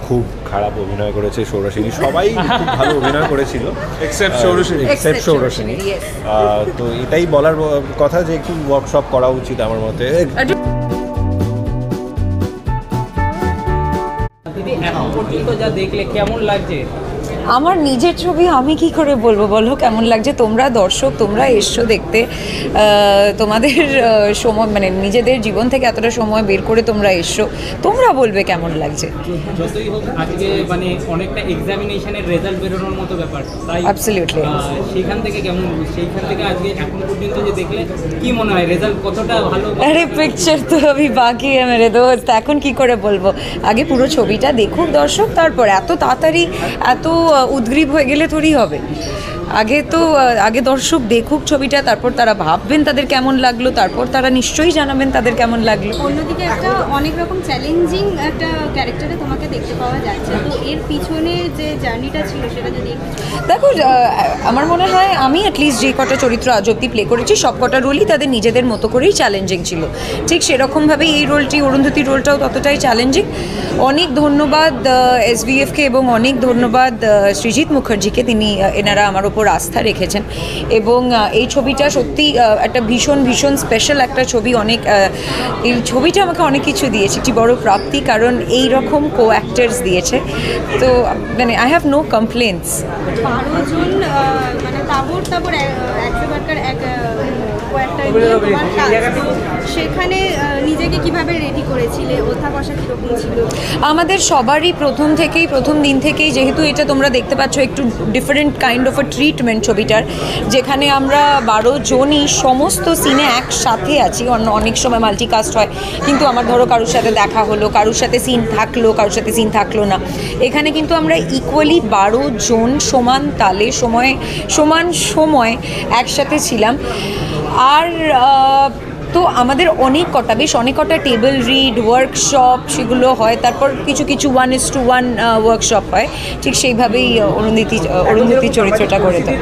খুব খারাপ অভিনয় করেছে সৌরসেনী, সবাই খুব ভালো অভিনয় করেছিল এক্সেপ্ট সৌরসেনী। তো এটাই বলার কথা যে একটু ওয়ার্কশপ করা উচিত আমার মতে। দিদি এখন পর্যন্ত যা দেখলে কেমন লাগছে? আমার নিজের ছবি আমি কি করে বলবো বলো কেমন লাগছে? তোমরা দর্শক, তোমরা এসছো দেখতে, তোমাদের সময় মানে নিজেদের জীবন থেকে এতটা সময় বের করে তোমরা এসছো, তোমরা বলবে কেমন লাগছে। যতই হোক আজকে মানে অনেকটা এক্সামিনেশনের রেজাল্ট বেরোনোর মতো ব্যাপার, তাই অ্যাবসলিউটলি সেইখান থেকে সেইখান থেকে আজকে এখন পর্যন্ত যে দেখলে কি মনে হয় রেজাল্ট কতটা ভালো? আরে পিকচার তো আমি বাকি মেরে দোস্ত, এখন কি করে বলবো? আগে পুরো ছবিটা দেখুক দর্শক, তারপর এত তাড়াতাড়ি এত উদ্গ্রীব হয়ে গেলে থোড়ি হবে। আগে দর্শক দেখুক ছবিটা, তারপর তারা ভাববেন তাদের কেমন লাগলো, তারপর তারা নিশ্চয়ই জানাবেন তাদের কেমন লাগলো। অন্যদিকে একটা অনেক রকম চ্যালেঞ্জিং একটা ক্যারেক্টারে তোমাকে দেখতে পাওয়া যাচ্ছে, তো এর পিছনে যে জার্নিটা ছিল সেটা যদি দেখো, আমার মনে হয় আমি অ্যাটলিস্ট যে কটা চরিত্র আজ অব্দি প্লে করেছি সব কটা রোলই তাদের নিজেদের মতো করেই চ্যালেঞ্জিং ছিল। ঠিক সেরকমভাবেই এই রোলটি, অরুন্ধতির রোলটাও ততটাই চ্যালেঞ্জিং। অনেক ধন্যবাদ SVFকে এবং অনেক ধন্যবাদ সৃজিত মুখার্জিকে, এনারা আমার ওপর আস্থা রেখেছেন এবং এই ছবিটা সত্যি একটা ভীষণ ভীষণ স্পেশাল একটা ছবি। এই ছবিটা আমাকে অনেক কিছু দিয়েছে, একটি বড় প্রাপ্তি, কারণ এই রকম কো অ্যাক্টার্স দিয়েছে, তো মানে আই হ্যাভ নো কমপ্লেন্টস। 12 জন মানে তাবর সেখানে নিজেকে কিভাবে রেডি করেছিলে? ওঠা বসা কিরকম ছিল? আমাদের সবারই প্রথম দিন থেকেই, যেহেতু এটা তোমরা দেখতে পাচ্ছ একটু different kind of a treatment ছবিটার, যেখানে আমরা 12 জনই সমস্ত সিনে একসাথে আছি। অনেক সময় মাল্টিকাস্ট হয়, কিন্তু আমার ধরো কারোর সাথে দেখা হলো, কারোর সাথে সিন থাকলো, কারোর সাথে সিন থাকলো না। এখানে কিন্তু আমরা ইকুয়ালি 12 জন সমান তালে সমান সময় একসাথে ছিলাম। আর তো আমাদের অনেক কটা টেবিল রিড, ওয়ার্কশপ সেগুলো হয়, তারপর কিছু 1:1 ওয়ার্কশপ হয়। ঠিক সেইভাবেই অরুন্ধতি চরিত্রটা করে দেয়।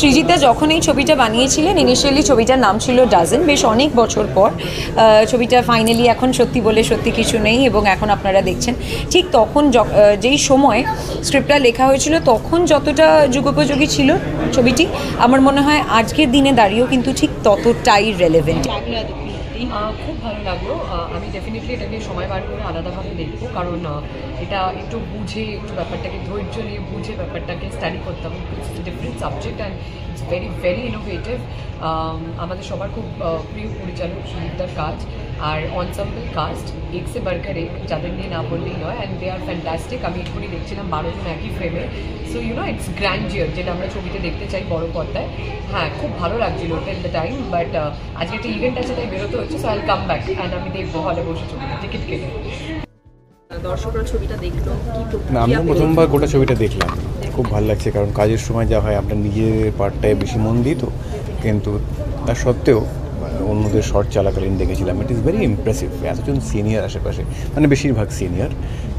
সৃজিতা যখন এই ছবিটা বানিয়েছিলেন, ইনিশিয়ালি ছবিটার নাম ছিল ডাজন। বেশ অনেক বছর পর ছবিটা ফাইনালি এখন সত্যি বলে সত্যি কিছু নেই, এবং এখন আপনারা দেখছেন ঠিক তখন যেই সময় স্ক্রিপ্টটা লেখা হয়েছিল তখন যতটা যুগোপযোগী ছিল ছবিটি, আমার মনে হয় আজকের দিনে দাঁড়িয়েও কিন্তু ঠিক ততটাই রেলেভেন্ট। খুব ভালো লাগলো। আমি ডেফিনেটলি এটাকে সময় বার করে আলাদাভাবে দেখবো, কারণ এটা একটু ব্যাপারটাকে ধৈর্য নিয়ে বুঝে ব্যাপারটাকে স্টাডি করতে হবে। It's different subject and it's very innovative. আমাদের সবার খুব প্রিয় পরিচালক সুদীপদার কাজ, আর অনসাম্বল কাস্ট একসে বাড়কর এক, যাদের নিয়ে না বললেই নয়, অ্যান্ড দে আর ফ্যান্টাস্টিক। আমি এক্ষুনি দেখছিলাম 12 জন একই ফ্রেমে, সো ইটস গ্র্যান্ডিয়ার, যেটা আমরা ছবিতে দেখতে চাই বড় পর্দায়। হ্যাঁ, খুব ভালো লাগছিল টিল দ্য টাইম, বাট আজকে একটা ইভেন্ট আছে তাই বেরোতে হচ্ছে, so I will come back and আমি দেখবো হলে বসে ছবিটা টিকিট কেটে। দর্শকরা ছবিটা দেখলো, আমি প্রথমবার গোটা ছবিটা দেখলাম, খুব ভালো লাগছে, কারণ কাজের সময় যা হয় আমরা নিজের পার্টটায় বেশি মন দিই, তো কিন্তু তার সত্ত্বেও অন্যদের শর্ট চলাকালীন দেখেছিলাম। It is very impressive. এতজন সিনিয়র আশেপাশে, মানে বেশিরভাগ সিনিয়র,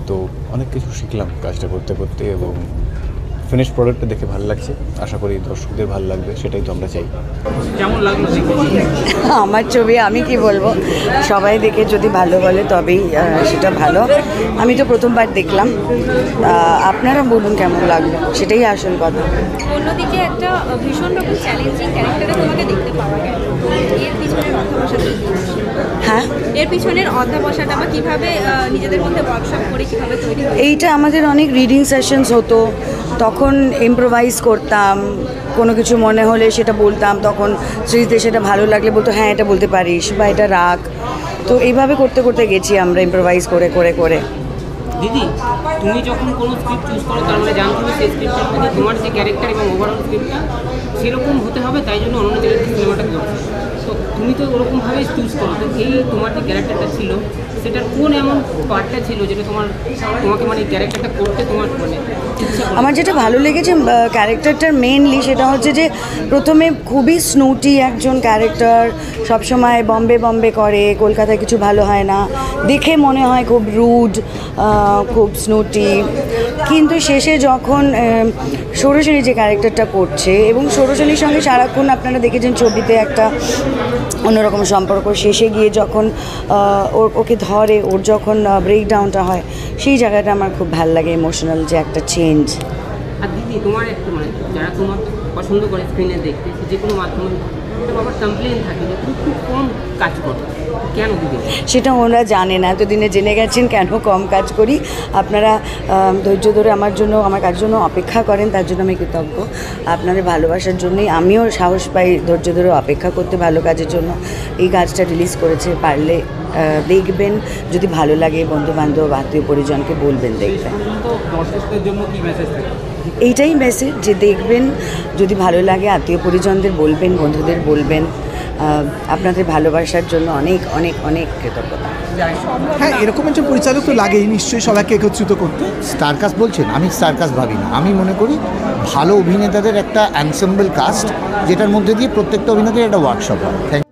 তো অনেক কিছু শিখলাম কাজটা করতে করতে, এবং ফিনিশ প্রোডাক্টটা দেখে ভালো লাগছে। আশা করি দর্শকদের ভালো লাগবে, সেটাই তো আমরা চাই। কেমন লাগলো? আমার ছবি আমি কি বলবো, সবাই দেখে যদি ভালো বলে তবেই সেটা ভালো। আমি তো প্রথমবার দেখলাম, আপনারা বলুন কেমন লাগলো, সেটাই আসল কথা। অন্যদিকে একটা ভীষণ রকম চ্যালেঞ্জিং ক্যারেক্টারে তোমাকে দেখতে পাওয়া গেল, এর পিছনের অধ্যাবসাটা, হ্যাঁ, এর পিছনের অধ্যাবসাটা বা কীভাবে নিজেদের মধ্যে ওয়ার্কশপ করে কীভাবে তৈরি? এইটা আমাদের অনেক রিডিং সেশনস হতো, তখন ইম্প্রোভাইজ করতাম, কোনো কিছু মনে হলে সেটা বলতাম, তখন সৃজিতে সেটা ভালো লাগলে বলতো হ্যাঁ এটা বলতে পারিস বা এটা রাখ। তো এইভাবে করতে করতে গেছি আমরা, ইম্প্রোভাইজ করে করে করে। দিদি, তুমি যখন কোনো স্ক্রিপ্ট চুজ করো, তার মানে জানতে হবে সেই স্ক্রিপ্টের মধ্যে তোমার যে ক্যারেক্টার এবং ওভারঅল স্ক্রিপ্টটা সেরকম হতে হবে, তাই জন্য অন্য জায়গায় সিনেমাটা করছে। তো তো তুমি তো ওরকমভাবেই চুজ করো, তো এই তোমার যে ক্যারেক্টারটা ছিল সেটার কোন এমন পার্টটা ছিল যেটা তোমাকে মানে ক্যারেক্টারটা করতে তোমার মানে ইচ্ছা করলো? আমার যেটা ভালো লেগেছে ক্যারেক্টারটার মেনলি সেটা হচ্ছে যে প্রথমে খুবই স্নুটি একজন ক্যারেক্টার, সবসময় বম্বে বম্বে করে, কলকাতায় কিছু ভালো হয় না, দেখে মনে হয় খুব রুড, খুব স্নুটি, কিন্তু শেষে যখন ষোড়শনী যে ক্যারেক্টারটা করছে এবং ষোড়শনীর সঙ্গে সারাক্ষণ আপনারা দেখেছেন ছবিতে একটা অন্যরকম সম্পর্ক, শেষে গিয়ে যখন ওকে ধরে, ওর যখন ব্রেকডাউনটা হয়, সেই জায়গাটা আমার খুব ভালো লাগে, ইমোশনাল যে একটা চেঞ্জ। আর দিদি তোমার একটু মানে যারা তোমার পছন্দ করে স্ক্রিনে দেখতে যে কোনো মাধ্যমে একটা বাবার কমপ্লেন থাকে যে তুমি খুব কম কাজ করো, কেন দিদি? সেটা ওরা জানে না, এতদিনে জেনে গেছেন কেন কম কাজ করি। আপনারা ধৈর্য ধরে আমার জন্য, আমার কাজের জন্য অপেক্ষা করেন, তার জন্য আমি কৃতজ্ঞ। আপনাদের ভালোবাসার জন্যই আমিও সাহস পাই ধৈর্য ধরে অপেক্ষা করতে ভালো কাজের জন্য। এই কাজটা রিলিজ করেছে, পারলে দেখবেন, যদি ভালো লাগে বন্ধুবান্ধব আত্মীয় পরিজনকে বলবেন দেখবেন। তো দর্শকদের জন্য কি মেসেজ থাকে? এইটাই মেসেজ যে দেখবেন, যদি ভালো লাগে আত্মীয় পরিজনদের বলবেন, বন্ধুদের বলবেন। আপনাদের ভালোবাসার জন্য অনেক অনেক অনেক কৃতজ্ঞতা। হ্যাঁ, এরকম একটা পরিচালক তো লাগেই নিশ্চয়ই সবাইকে একত্রিত করতে। স্টারকাস্ট বলছেন, আমি স্টারকাস্ট ভাবি না, আমি মনে করি ভালো অভিনেতাদের একটা অ্যানসেম্বল কাস্ট, যেটার মধ্যে দিয়ে প্রত্যেকটা অভিনেতার একটা ওয়ার্কশপ হয়।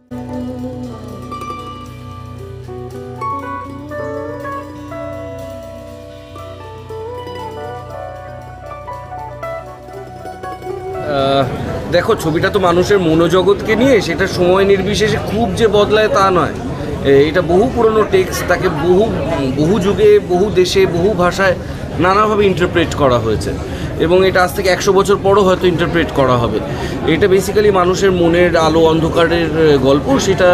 দেখো, ছবিটা তো মানুষের মনোজগৎকে নিয়ে, সেটা সময় নির্বিশেষে খুব যে বদলায় তা নয়। এটা বহু পুরনো টেক্সট, তাকে বহু যুগে, বহু দেশে, বহু ভাষায় নানাভাবে ইন্টারপ্রেট করা হয়েছে এবং এটা আজ থেকে 100 বছর পরও হয়তো ইন্টারপ্রেট করা হবে। এটা বেসিক্যালি মানুষের মনের আলো অন্ধকারের গল্প, সেটা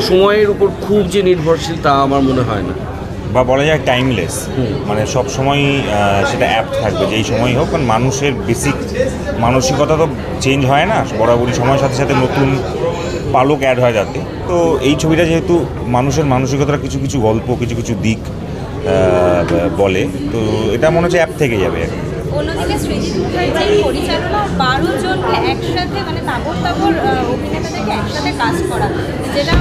সময়ের উপর খুব যে নির্ভরশীল তা আমার মনে হয় না, বা বলা যায় টাইমলেস। মানে সব সময় সেটা অ্যাপ্ট থাকবে, যেই সময়ই হোক, কারণ মানুষের বেসিক মানসিকতা তো চেঞ্জ হয় না, বরাবরই সময়ের সাথে সাথে নতুন পালক অ্যাড হয় যাতে। তো এই ছবিটা যেহেতু মানুষের মানসিকতার কিছু কিছু গল্প, কিছু কিছু দিক বলে, তো এটা মনে হচ্ছে অ্যাপ থেকে যাবে আর কি। অন্যদিকে সৃজিত মুখার্জির পরিচালনা 12 জনকে একসাথে মানে তাবড় অভিনেতাদেরকে একসাথে কাজ করা, যেটা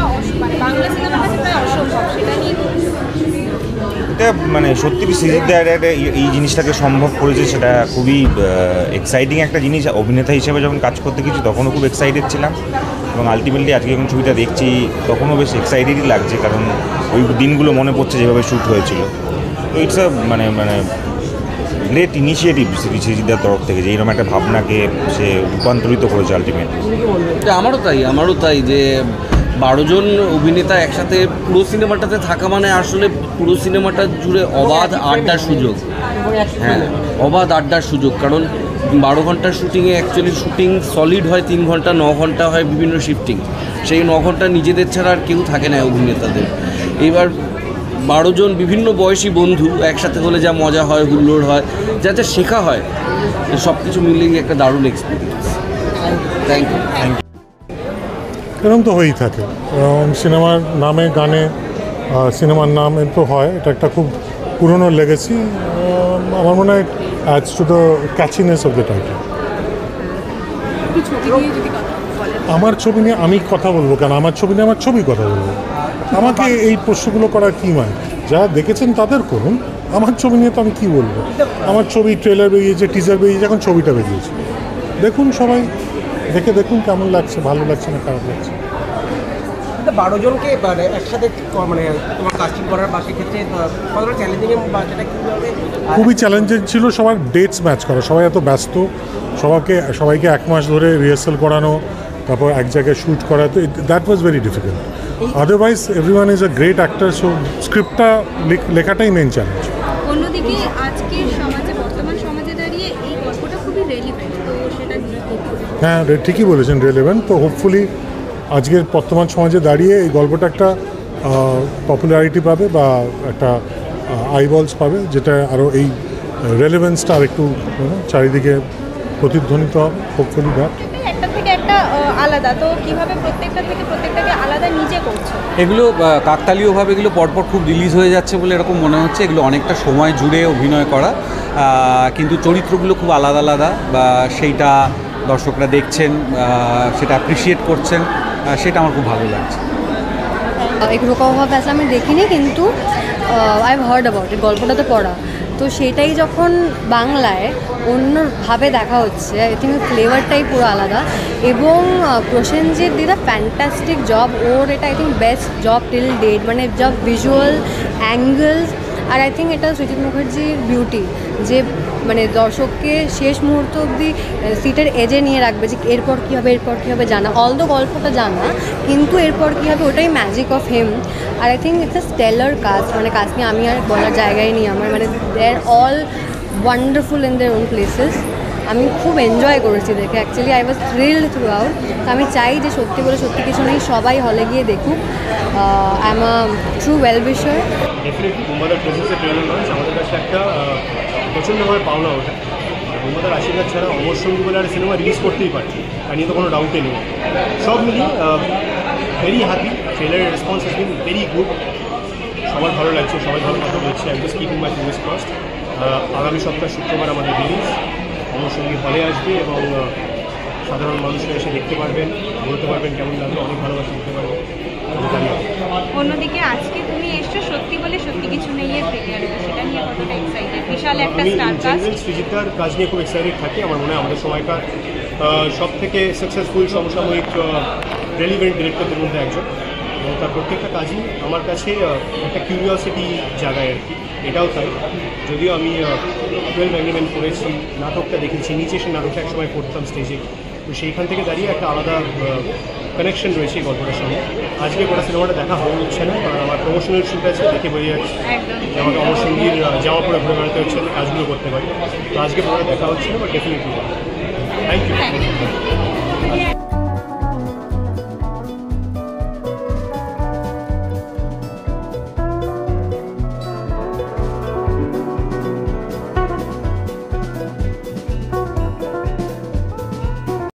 মানে বাংলা সিনেমার কাছে প্রায় অসম্ভব, সেটা নিয়ে এটা মানে সত্যি সৃজিত দা এই জিনিসটাকে সম্ভব করেছে, সেটা খুবই এক্সাইটিং একটা জিনিস। অভিনেতা হিসেবে যখন কাজ করতে গেছি তখনও খুব এক্সাইটেড ছিলাম এবং আলটিমেটলি আজকে যখন ছবিটা দেখছি তখনও বেশ এক্সাইটেডই লাগছে, কারণ ওই দিনগুলো মনে পড়ছে যেভাবে শ্যুট হয়েছিল। তো ইটস মানে গ্রেট ইনিশিয়েটিভ সৃজিতদার তরফ থেকে, যে এইরকম একটা ভাবনাকে সে রূপান্তরিত করেছে আলটিমেটলি। আমারও তাই যে 12 জন অভিনেতা একসাথে পুরো সিনেমাটাতে থাকা মানে আসলে পুরো সিনেমাটা জুড়ে অবাধ আড্ডার সুযোগ। হ্যাঁ, অবাধ আড্ডার সুযোগ, কারণ 12 ঘন্টার শুটিংয়ে অ্যাকচুয়ালি শুটিং সলিড হয় 3 ঘন্টা, 9 ঘন্টা হয় বিভিন্ন শিফটিং। সেই 9 ঘন্টা নিজেদের ছাড়া আর কেউ থাকে না অভিনেতাদের। এবার 12 জন বিভিন্ন বয়সী বন্ধু একসাথে হলে যা মজা হয়, হুল্লোড় হয়, যাতে শেখা হয়, সব কিছু মিলিয়ে একটা দারুণ এক্সপিরিয়েন্স। Thank you. এরকম তো হয়েই থাকে, সিনেমার নামে গানে সিনেমার নাম তো হয়, এটা একটা খুব পুরনো লেগেসি। আমার মনে হয় adds to the catchiness of the title. আমার ছবি নিয়ে আমি কথা বলবো কেন? আমার ছবি নিয়ে আমার ছবি কথা বলবো। আমাকে এই প্রশ্নগুলো করার কী মানে? যারা দেখেছেন তাদের করুন, আমার ছবি নিয়ে তো আমি কী বলবো? আমার ছবি ট্রেলার বেরিয়েছে, টিজার বেরিয়েছে, এখন ছবিটা বেরিয়েছে, দেখুন সবাই, দেখুন কেমন লাগছে, ভালো লাগছে না খারাপ লাগছে। 12 জনকে একসাথে মানে তোমার কাস্টিং করার বা সেক্ষেত্রে কতটা চ্যালেঞ্জিং বা সেটা কীভাবে? খুবই চ্যালেঞ্জিং ছিল সবার ডেটস ম্যাচ করা, সবাই এত ব্যস্ত, সবাইকে 1 মাস ধরে রিহার্সাল করানো, তারপর এক জায়গায় শ্যুট করা, তো that was very difficult. Otherwise everyone is a great actor, so স্ক্রিপ্টটা লেখাটাই মেন চ্যালেঞ্জ। অন্যদিকে আজকের সমাজে, বর্তমান সমাজে দাঁড়িয়ে এই গল্পটা খুবই রেলিভেন্ট, তো সেটা হ্যাঁ, ঠিকই বলেছেন, রেলেভেন্ট। তো হোপফুলি আজকের বর্তমান সমাজে দাঁড়িয়ে এই গল্পটা একটা পপুলারিটি পাবে বা একটা আইবলস পাবে, যেটা আরও এই রেলেভেন্সটা আর একটু চারিদিকে প্রতিধ্বনিত হবে। হোপফুলি দ্যাট একটা থেকে একটা আলাদা, তো কিভাবে প্রত্যেকটাকে আলাদা নিজে করছে? এগুলো কাকতালীয়ভাবে এগুলো পরপর খুব রিলিজ হয়ে যাচ্ছে বলে এরকম মনে হচ্ছে। এগুলো অনেকটা সময় জুড়ে অভিনয় করা, কিন্তু চরিত্রগুলো খুব আলাদা আলাদা, বা সেইটা দর্শকরা দেখছেন, সেটা অ্যাপ্রিসিয়েট করছেন। সেটা আমার খুব ভালো লাগছে। এক রোকা ফ্যাস আমি দেখিনি, কিন্তু I have heard about it, গল্পটা তো পড়া, তো সেটাই যখন বাংলায় অন্যভাবে দেখা হচ্ছে, আই থিঙ্ক ফ্লেভারটাই পুরো আলাদা। এবং প্রসেনজিৎ দিদা ফ্যান্টাস্টিক জব, ওর এটা I think best job till date, মানে জব ভিজুয়াল অ্যাঙ্গেলস। আর আই থিঙ্ক এটা সৃজিত মুখার্জির বিউটি, যে মানে দর্শককে শেষ মুহূর্ত অবধি সিটের এজে নিয়ে রাখবে, যে এরপর কী হবে এরপর কী হবে জানা, অলদো গল্পটা জানা, কিন্তু এরপর কী হবে ওটাই ম্যাজিক অফ হিম। আর I think it's a stellar cast, মানে কাস্ট নিয়ে আমি আর বলার জায়গায় নিই আমার, মানে they are all wonderful in their own places. আমি খুব এনজয় করেছি দেখে, actually I was thrilled throughout. তো আমি চাই যে সত্যি বলে সত্যি কিছু নেই, সবাই হলে গিয়ে দেখুক। I am a true well wisher. Definitely বোম্বাদার প্রেজেন্সের ট্রেলার লঞ্চ আমাদের কাছে একটা প্রচণ্ডভাবে পাওনা ওঠে। বোম্বাদার আশীর্বাদ ছাড়া অমর সঙ্গী বলে আর সিনেমা রিলিজ করতেই পারছি, তা নিয়ে তো কোনো ডাউটই নেই। সব মিলিয়ে ভেরি হ্যাপি, ট্রেলারের response has been very good, সবার ভালো লাগছে, সবাই ভালো কথা বলছে। I just keeping my fingers crossed. আগামী সপ্তাহ শুক্রবার আমাদের রিলিজ, অমর সঙ্গী হলে আসবে এবং সাধারণ মানুষরা এসে দেখতে পারবেন, বলতে পারবেন কেমন লাগলো, অনেক ভালোবাসা দিতে পারবেন। অন্যদিকে আজকে তুমি এসছো সত্যি বলে সত্যি কিছু নেই এর প্রিমিয়ার, সেটা নিয়ে কতটা এক্সাইটেড? বিশাল একটা স্টার কাস্ট। সৃজিতার কাজ নিয়ে খুব এক্সাইটেড থাকি। আমার মনে হয় আমাদের সময়কার সব থেকে সাকসেসফুল সমসাময়িক রেলিভেন্ট ডিরেক্টরদের মধ্যে একজন, এবং তার প্রত্যেকটা কাজই আমার কাছে একটা কিউরিওসিটি জায়গায় আর কি। এটাও তাই, যদিও আমি 12 অ্যাগ্রিমেন্ট করেছি, নাটকটা দেখেছি, নিচে সে নাটকটা একসময় করতাম স্টেজে, তো সেইখান থেকে দাঁড়িয়ে একটা আলাদা কানেকশন রয়েছে এই গল্পটার সঙ্গে। আজকে গোটা সিনেমাটা দেখা হচ্ছে না, কারণ আমার প্রমোশনাল শ্যুট আছে, দেখে বোঝা যাচ্ছে যে আমাকে অমর সঙ্গীর জামা পরে ঘুরে বেড়াতে হচ্ছে, কাজগুলো করতে পারি। তো আজকে পুরো দেখা হচ্ছে না, বাট ডেফিনেটলি থ্যাংক ইউ।